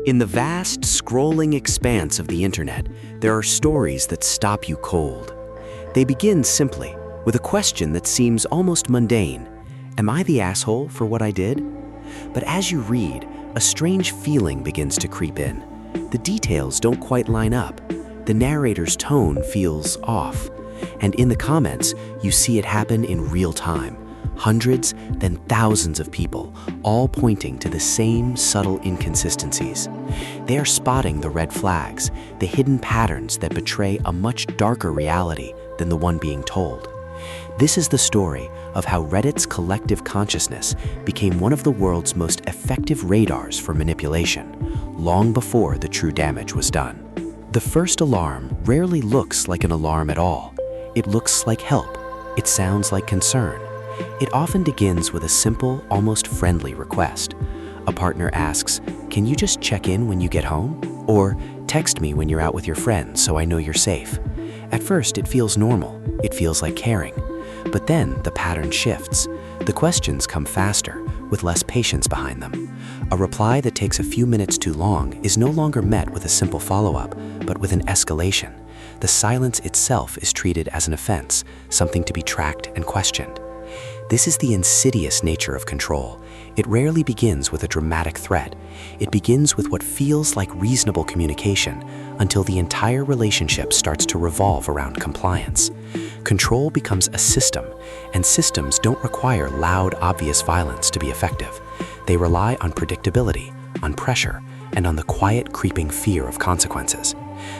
In the vast, scrolling expanse of the internet, there are stories that stop you cold. They begin simply with a question that seems almost mundane. Am I the asshole for what I did? But as you read, a strange feeling begins to creep in. The details don't quite line up. The narrator's tone feels off. And in the comments, you see it happen in real time. Hundreds, then thousands of people, all pointing to the same subtle inconsistencies. They are spotting the red flags, the hidden patterns that betray a much darker reality than the one being told. This is the story of how Reddit's collective consciousness became one of the world's most effective radars for manipulation, long before the true damage was done. The first alarm rarely looks like an alarm at all. It looks like help. It sounds like concern. It often begins with a simple, almost friendly request. A partner asks, "Can you just check in when you get home?" Or, "Text me when you're out with your friends so I know you're safe." At first, it feels normal. It feels like caring. But then the pattern shifts. The questions come faster, with less patience behind them. A reply that takes a few minutes too long is no longer met with a simple follow-up, but with an escalation. The silence itself is treated as an offense, something to be tracked and questioned. This is the insidious nature of control. It rarely begins with a dramatic threat. It begins with what feels like reasonable communication until the entire relationship starts to revolve around compliance. Control becomes a system, and systems don't require loud, obvious violence to be effective. They rely on predictability, on pressure, and on the quiet, creeping fear of consequences.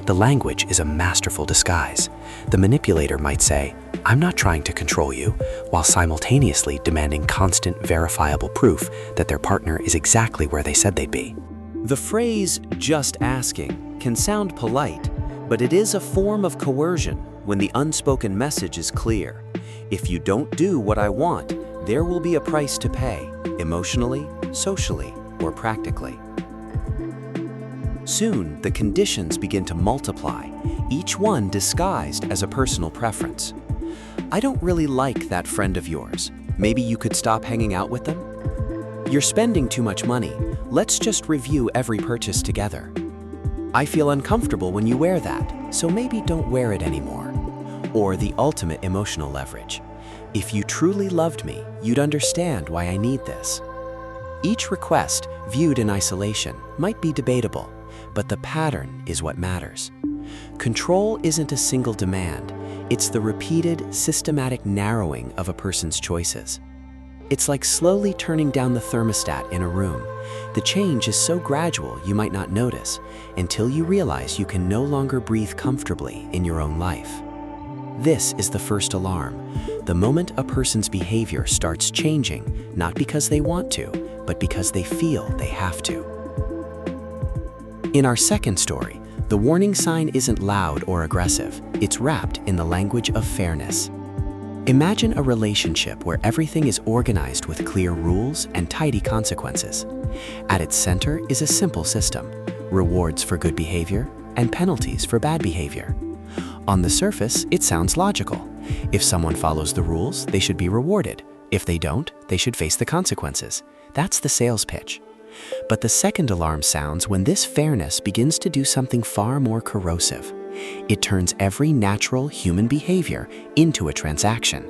The language is a masterful disguise. The manipulator might say, "I'm not trying to control you," while simultaneously demanding constant, verifiable proof that their partner is exactly where they said they'd be. The phrase, "just asking," can sound polite, but it is a form of coercion when the unspoken message is clear. If you don't do what I want, there will be a price to pay, emotionally, socially, or practically. Soon, the conditions begin to multiply, each one disguised as a personal preference. "I don't really like that friend of yours. Maybe you could stop hanging out with them? You're spending too much money. Let's just review every purchase together. I feel uncomfortable when you wear that, so maybe don't wear it anymore." Or the ultimate emotional leverage. "If you truly loved me, you'd understand why I need this." Each request, viewed in isolation, might be debatable, but the pattern is what matters. Control isn't a single demand. It's the repeated, systematic narrowing of a person's choices. It's like slowly turning down the thermostat in a room. The change is so gradual you might not notice until you realize you can no longer breathe comfortably in your own life. This is the first alarm, the moment a person's behavior starts changing, not because they want to, but because they feel they have to. In our second story, the warning sign isn't loud or aggressive. It's wrapped in the language of fairness. Imagine a relationship where everything is organized with clear rules and tidy consequences. At its center is a simple system: rewards for good behavior and penalties for bad behavior. On the surface, it sounds logical. If someone follows the rules, they should be rewarded. If they don't, they should face the consequences. That's the sales pitch. But the second alarm sounds when this fairness begins to do something far more corrosive. It turns every natural human behavior into a transaction,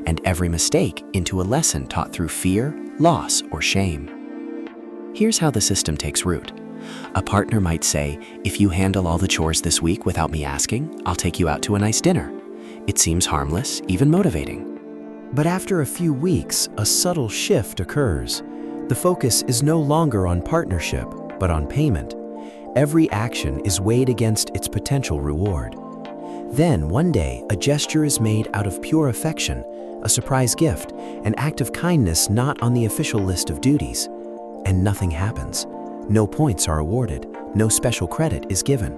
and every mistake into a lesson taught through fear, loss, or shame. Here's how the system takes root. A partner might say, "If you handle all the chores this week without me asking, I'll take you out to a nice dinner." It seems harmless, even motivating. But after a few weeks, a subtle shift occurs. The focus is no longer on partnership, but on payment. Every action is weighed against its potential reward. Then, one day, a gesture is made out of pure affection, a surprise gift, an act of kindness not on the official list of duties. And nothing happens. No points are awarded. No special credit is given.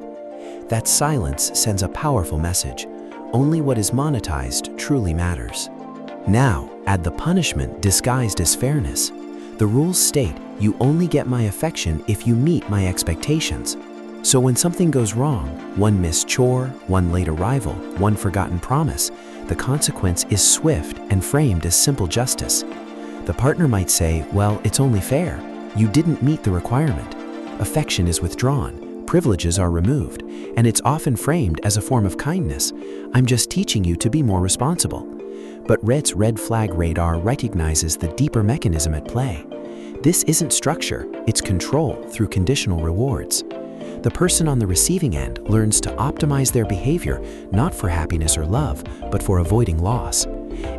That silence sends a powerful message. Only what is monetized truly matters. Now, add the punishment disguised as fairness. The rules state you only get my affection if you meet my expectations. So when something goes wrong, one missed chore, one late arrival, one forgotten promise, the consequence is swift and framed as simple justice. The partner might say, "Well, it's only fair. You didn't meet the requirement." affection is withdrawn, privileges are removed, and it's often framed as a form of kindness. I'm just teaching you to be more responsible. But Red's red flag radar recognizes the deeper mechanism at play. This isn't structure, it's control through conditional rewards. The person on the receiving end learns to optimize their behavior not for happiness or love, but for avoiding loss.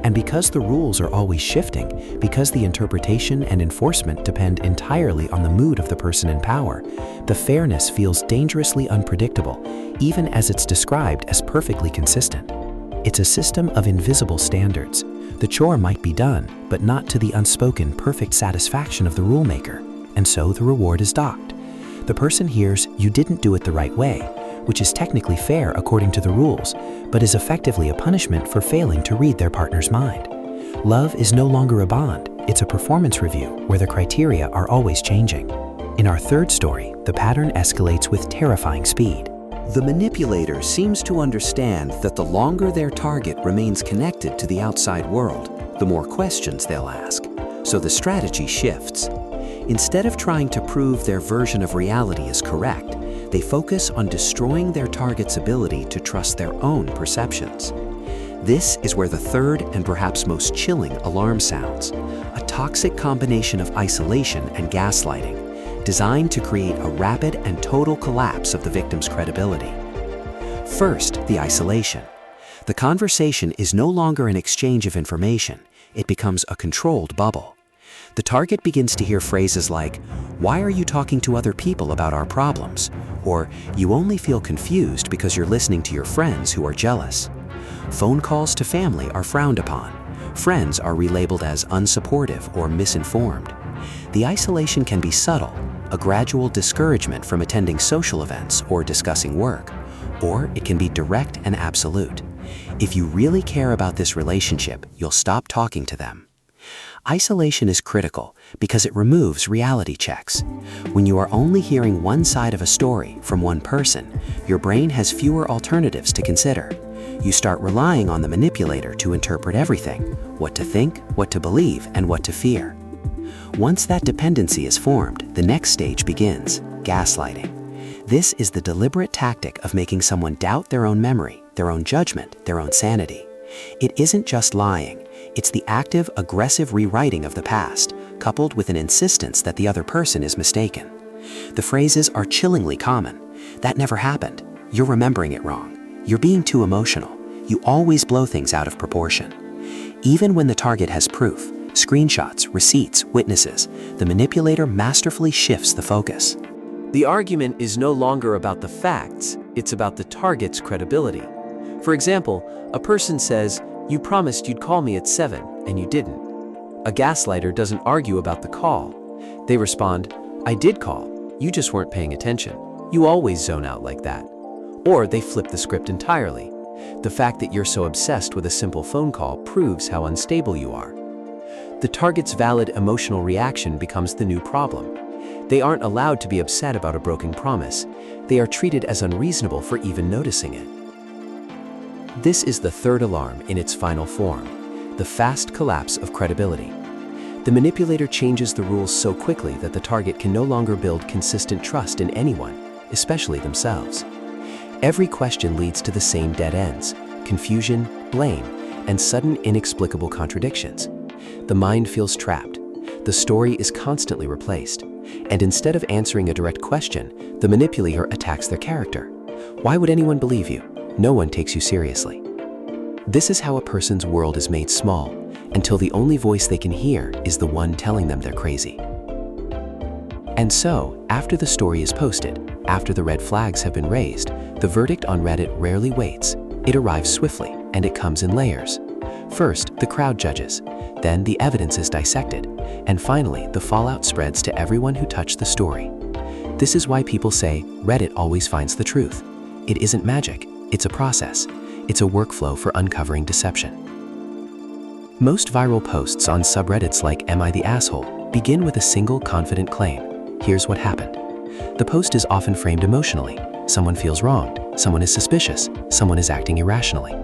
And because the rules are always shifting, because the interpretation and enforcement depend entirely on the mood of the person in power, the fairness feels dangerously unpredictable, even as it's described as perfectly consistent. It's a system of invisible standards. The chore might be done, but not to the unspoken perfect satisfaction of the rule maker, and so the reward is docked. The person hears, "You didn't do it the right way," which is technically fair according to the rules, but is effectively a punishment for failing to read their partner's mind. Love is no longer a bond, it's a performance review where the criteria are always changing. In our third story, the pattern escalates with terrifying speed. The manipulator seems to understand that the longer their target remains connected to the outside world, the more questions they'll ask. So the strategy shifts. Instead of trying to prove their version of reality is correct, they focus on destroying their target's ability to trust their own perceptions. This is where the third and perhaps most chilling alarm sounds, a toxic combination of isolation and gaslighting, designed to create a rapid and total collapse of the victim's credibility. First, the isolation. The conversation is no longer an exchange of information, it becomes a controlled bubble. The target begins to hear phrases like, "Why are you talking to other people about our problems?" Or, "You only feel confused because you're listening to your friends who are jealous." Phone calls to family are frowned upon. Friends are relabeled as unsupportive or misinformed. The isolation can be subtle, a gradual discouragement from attending social events or discussing work, or it can be direct and absolute. If you really care about this relationship, you'll stop talking to them. Isolation is critical because it removes reality checks. When you are only hearing one side of a story from one person, your brain has fewer alternatives to consider. You start relying on the manipulator to interpret everything, what to think, what to believe, and what to fear. Once that dependency is formed, the next stage begins, gaslighting. This is the deliberate tactic of making someone doubt their own memory, their own judgment, their own sanity. It isn't just lying, it's the active, aggressive rewriting of the past, coupled with an insistence that the other person is mistaken. The phrases are chillingly common. "That never happened. You're remembering it wrong. You're being too emotional. You always blow things out of proportion." Even when the target has proof, screenshots, receipts, witnesses, the manipulator masterfully shifts the focus. The argument is no longer about the facts, it's about the target's credibility. For example, a person says, "You promised you'd call me at 7, and you didn't." A gaslighter doesn't argue about the call. They respond, "I did call, you just weren't paying attention. You always zone out like that." Or they flip the script entirely. The fact that you're so obsessed with a simple phone call proves how unstable you are. The target's valid emotional reaction becomes the new problem. They aren't allowed to be upset about a broken promise. They are treated as unreasonable for even noticing it. This is the third alarm in its final form, the fast collapse of credibility. The manipulator changes the rules so quickly that the target can no longer build consistent trust in anyone, especially themselves. Every question leads to the same dead ends, confusion, blame, and sudden inexplicable contradictions. The mind feels trapped. The story is constantly replaced. And instead of answering a direct question, the manipulator attacks their character. Why would anyone believe you? No one takes you seriously. This is how a person's world is made small, until the only voice they can hear is the one telling them they're crazy. And so, after the story is posted, after the red flags have been raised, the verdict on Reddit rarely waits. It arrives swiftly, and it comes in layers. First, the crowd judges. Then the evidence is dissected. And finally, the fallout spreads to everyone who touched the story. This is why people say Reddit always finds the truth. It isn't magic, it's a process. It's a workflow for uncovering deception. Most viral posts on subreddits like "Am I the Asshole?" begin with a single confident claim. Here's what happened. The post is often framed emotionally. Someone feels wronged, someone is suspicious, someone is acting irrationally.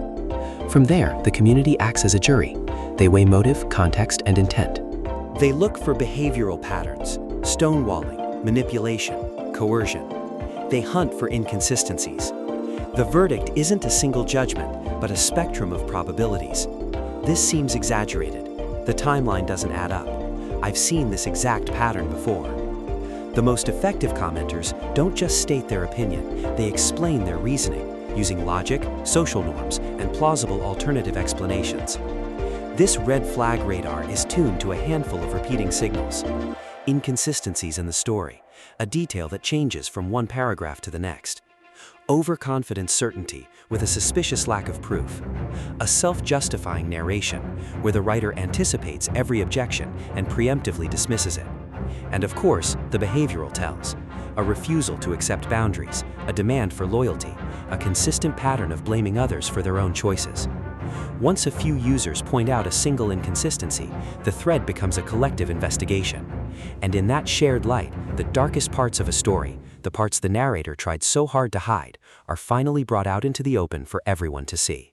From there, the community acts as a jury. They weigh motive, context, and intent. They look for behavioral patterns, stonewalling, manipulation. coercion. They hunt for inconsistencies. The verdict isn't a single judgment, but a spectrum of probabilities. This seems exaggerated. The timeline doesn't add up. I've seen this exact pattern before. The most effective commenters don't just state their opinion, they explain their reasoning, using logic, social norms, and plausible alternative explanations. This red flag radar is tuned to a handful of repeating signals. Inconsistencies in the story, a detail that changes from one paragraph to the next. Overconfident certainty with a suspicious lack of proof. A self-justifying narration, where the writer anticipates every objection and preemptively dismisses it. And of course, the behavioral tells. A refusal to accept boundaries, a demand for loyalty, a consistent pattern of blaming others for their own choices. Once a few users point out a single inconsistency, the thread becomes a collective investigation. And in that shared light, the darkest parts of a story, the parts the narrator tried so hard to hide, are finally brought out into the open for everyone to see.